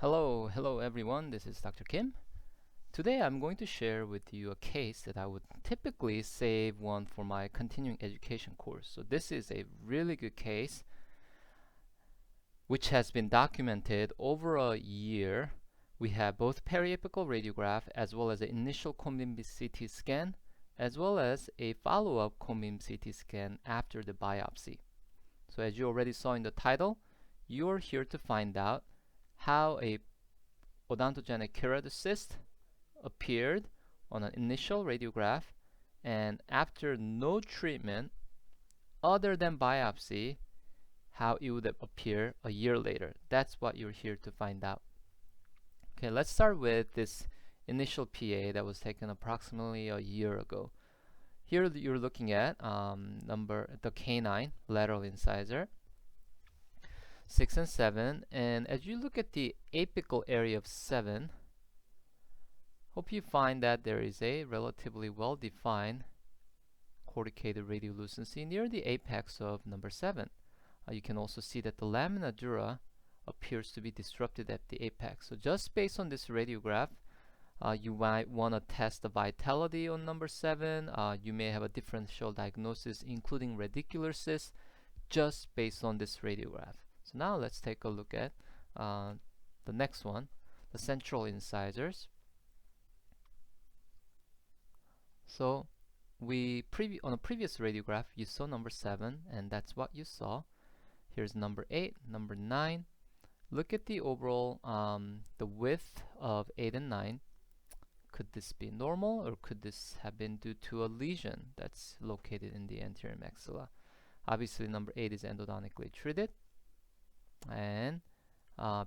Hello everyone, this is Dr. Kim. Today I'm going to share with you a case that I would typically save one for my continuing education course. So this is a really good case which has been documented over a year. We have both periapical radiograph as well as an initial cone beam CT scan as well as a follow-up cone beam CT scan after the biopsy. So as you already saw in the title, you're here to find out how a odontogenic keratid cyst appeared on an initial radiograph, and after no treatment other than biopsy, how it would appear a year later. That's what you're here to find out. Okay, let's start with this initial PA that was taken approximately a year ago. Here you're looking at the canine lateral incisor 6 and 7, and as you look at the apical area of 7, hope you find that there is a relatively well-defined corrugated radiolucency near the apex of number 7. You can also see that the lamina dura appears to be disrupted at the apex. So just based on this radiograph, you might want to test the vitality on number 7. You may have a differential diagnosis including radicular cyst just based on this radiograph. So now let's take a look at the next one, the central incisors. So on a previous radiograph you saw number 7, and that's what you saw. Here's number 8, number 9. Look at the overall the width of 8 and 9. Could this be normal, or could this have been due to a lesion that's located in the anterior maxilla? Obviously number 8 is endodontically treated. And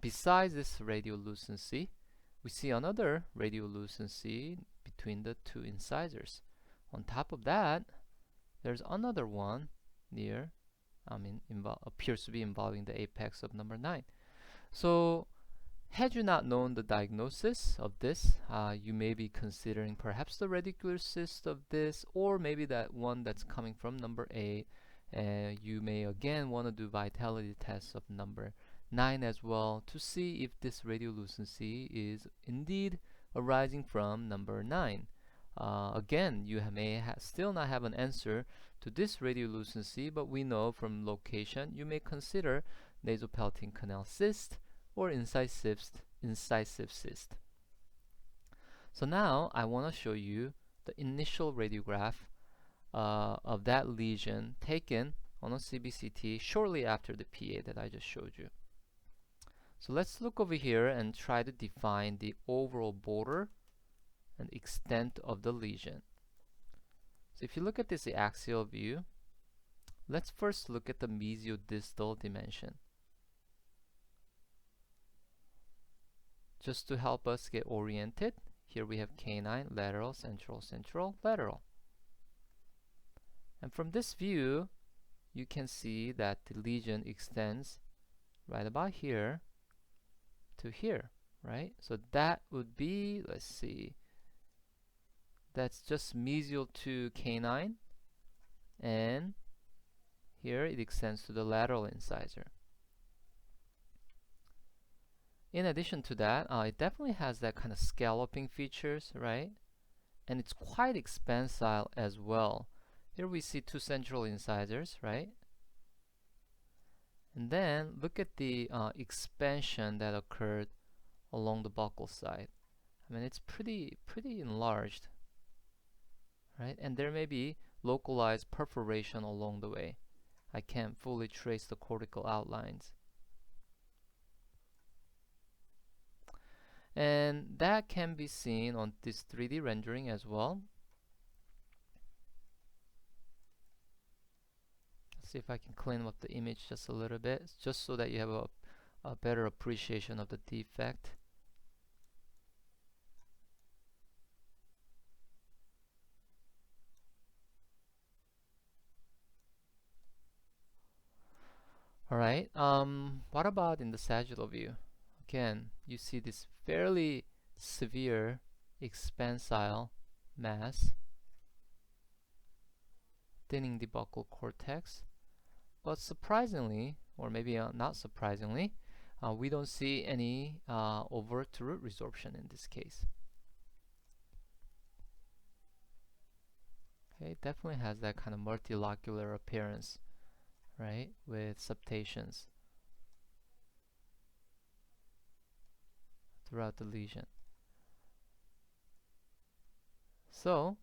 besides this radiolucency, we see another radiolucency between the two incisors. On top of that, there's another one near, appears to be involving the apex of number 9. So had you not known the diagnosis of this, you may be considering perhaps the radicular cyst of this, or maybe that one that's coming from number 8. You may again want to do vitality tests of number 9 as well to see if this radiolucency is indeed arising from number 9. Again, you may still not have an answer to this radiolucency, but we know from location you may consider nasopalatal canal cyst or incisive cyst. So now I want to show you the initial radiograph of that lesion taken on a CBCT shortly after the PA that I just showed you. So let's look over here and try to define the overall border and extent of the lesion. So if you look at this axial view, let's first look at the mesiodistal dimension. Just to help us get oriented, here we have canine, lateral, central, central, lateral. And from this view, you can see that the lesion extends right about here to here, right? So that would be, let's see, that's just mesial to canine, and here it extends to the lateral incisor. In addition to that, it definitely has that kind of scalloping features, right? And it's quite expansile as well. Here we see two central incisors, right? And then look at the expansion that occurred along the buccal side. I mean, it's pretty enlarged, right? And there may be localized perforation along the way. I can't fully trace the cortical outlines. And that can be seen on this 3D rendering as well. See if I can clean up the image just a little bit, just so that you have a better appreciation of the defect. Alright, what about in the sagittal view? Again, you see this fairly severe expansile mass thinning the buccal cortex. But surprisingly, or maybe not surprisingly, we don't see any overt root resorption in this case. Okay, it definitely has that kind of multilocular appearance, right, with septations throughout the lesion. So,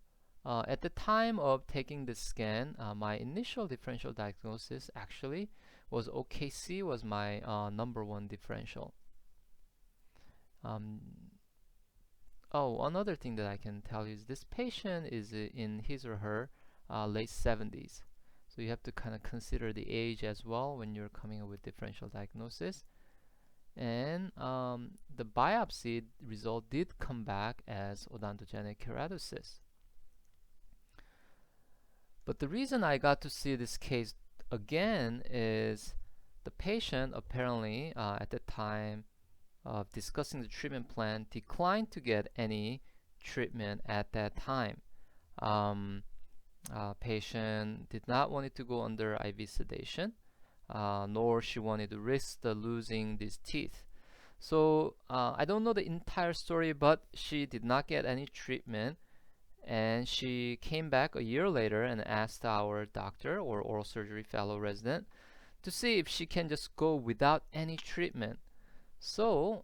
at the time of taking this scan, my initial differential diagnosis actually was OKC was my #1 differential. Another thing that I can tell you is this patient is in his or her late 70s. So you have to kind of consider the age as well when you're coming up with differential diagnosis. And the biopsy result did come back as odontogenic keratosis. But the reason I got to see this case again is the patient apparently at the time of discussing the treatment plan declined to get any treatment at that time. Patient did not want it to go under IV sedation, nor she wanted to risk the losing these teeth. So I don't know the entire story, but she did not get any treatment, and she came back a year later and asked our doctor or oral surgery fellow resident to see if she can just go without any treatment. So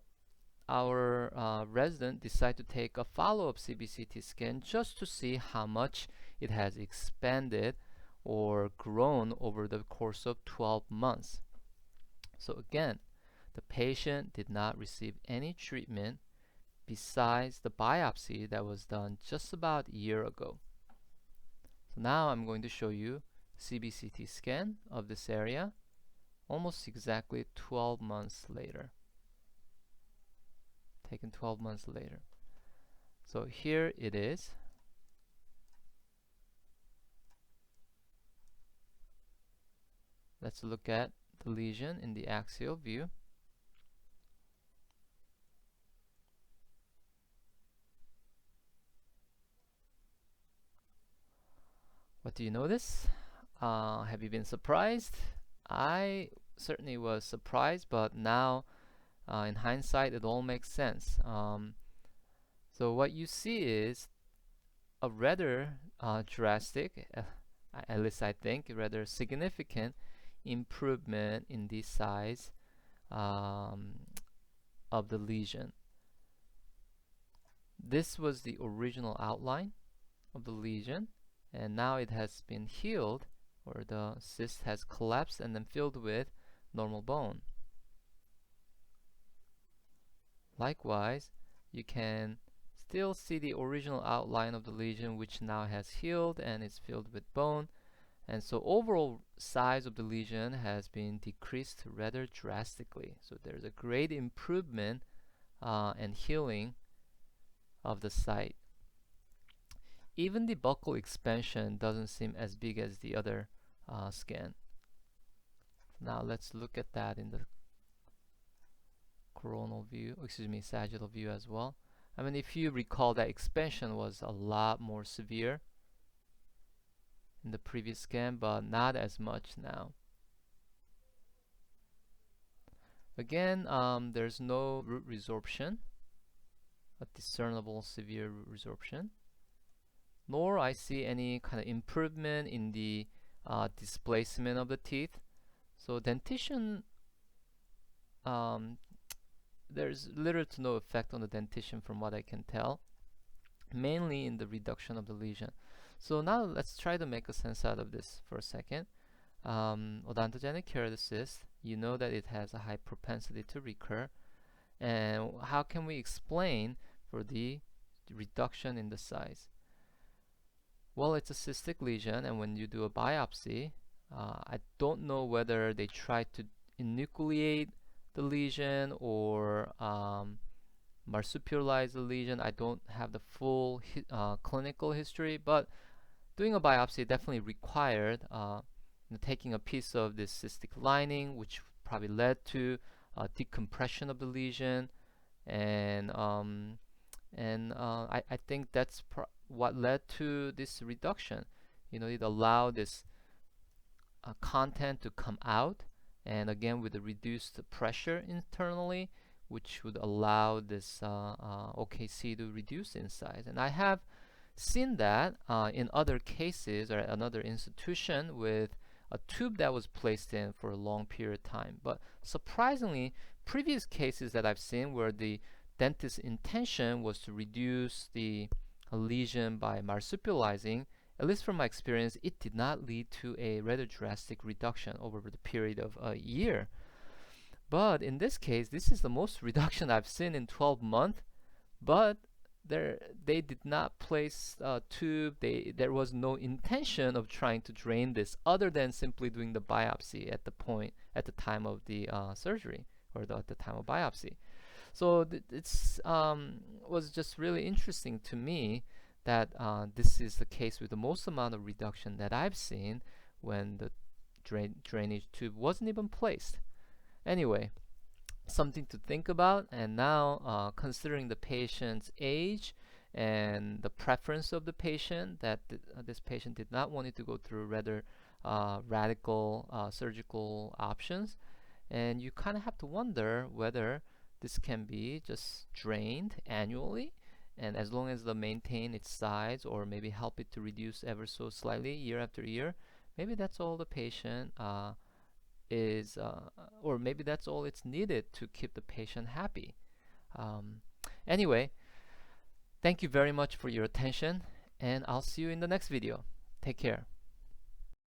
our resident decided to take a follow-up CBCT scan just to see how much it has expanded or grown over the course of 12 months. So again, the patient did not receive any treatment besides the biopsy that was done just about a year ago. So now I'm going to show you CBCT scan of this area almost exactly 12 months later. Taken 12 months later. So here it is. Let's look at the lesion in the axial view. What do you notice? Have you been surprised? I certainly was surprised, but now in hindsight it all makes sense. So what you see is a rather drastic, at least I think, rather significant improvement in the size of the lesion. This was the original outline of the lesion, and now it has been healed, or the cyst has collapsed and then filled with normal bone. Likewise, you can still see the original outline of the lesion, which now has healed and is filled with bone. And so overall size of the lesion has been decreased rather drastically. So there's a great improvement and healing of the site. Even the buccal expansion doesn't seem as big as the other scan. Now let's look at that in the coronal view, sagittal view as well. I mean, if you recall, that expansion was a lot more severe in the previous scan, but not as much now. Again, there's no root resorption, a discernible severe root resorption, nor I see any kind of improvement in the displacement of the teeth. So dentition, there's little to no effect on the dentition from what I can tell, mainly in the reduction of the lesion. So now let's try to make a sense out of this for a second. Odontogenic keratosis, you know that it has a high propensity to recur. And how can we explain for the reduction in the size? Well, it's a cystic lesion, and when you do a biopsy, I don't know whether they try to enucleate the lesion or marsupialize the lesion. I don't have the full clinical history, but doing a biopsy definitely required taking a piece of this cystic lining, which probably led to decompression of the lesion, and I think that's what led to this reduction. It allowed this content to come out, and again with the reduced pressure internally, which would allow this OKC to reduce in size. And I have seen that in other cases or at another institution with a tube that was placed in for a long period of time. But surprisingly, previous cases that I've seen where the dentist's intention was to reduce the lesion by marsupializing, at least from my experience, it did not lead to a rather drastic reduction over the period of a year. But in this case, this is the most reduction I've seen in 12 months, but they did not place a tube. There was no intention of trying to drain this other than simply doing the biopsy at the time of the surgery, or at the time of biopsy. So it's was just really interesting to me that this is the case with the most amount of reduction that I've seen when the drainage tube wasn't even placed. Anyway, something to think about. And now considering the patient's age and the preference of the patient, that this patient did not want it to go through rather radical surgical options, and you kind of have to wonder whether this can be just drained annually, and as long as they maintain its size or maybe help it to reduce ever so slightly year after year, maybe that's all the patient is, or maybe that's all it's needed to keep the patient happy. Anyway, thank you very much for your attention, and I'll see you in the next video. Take care.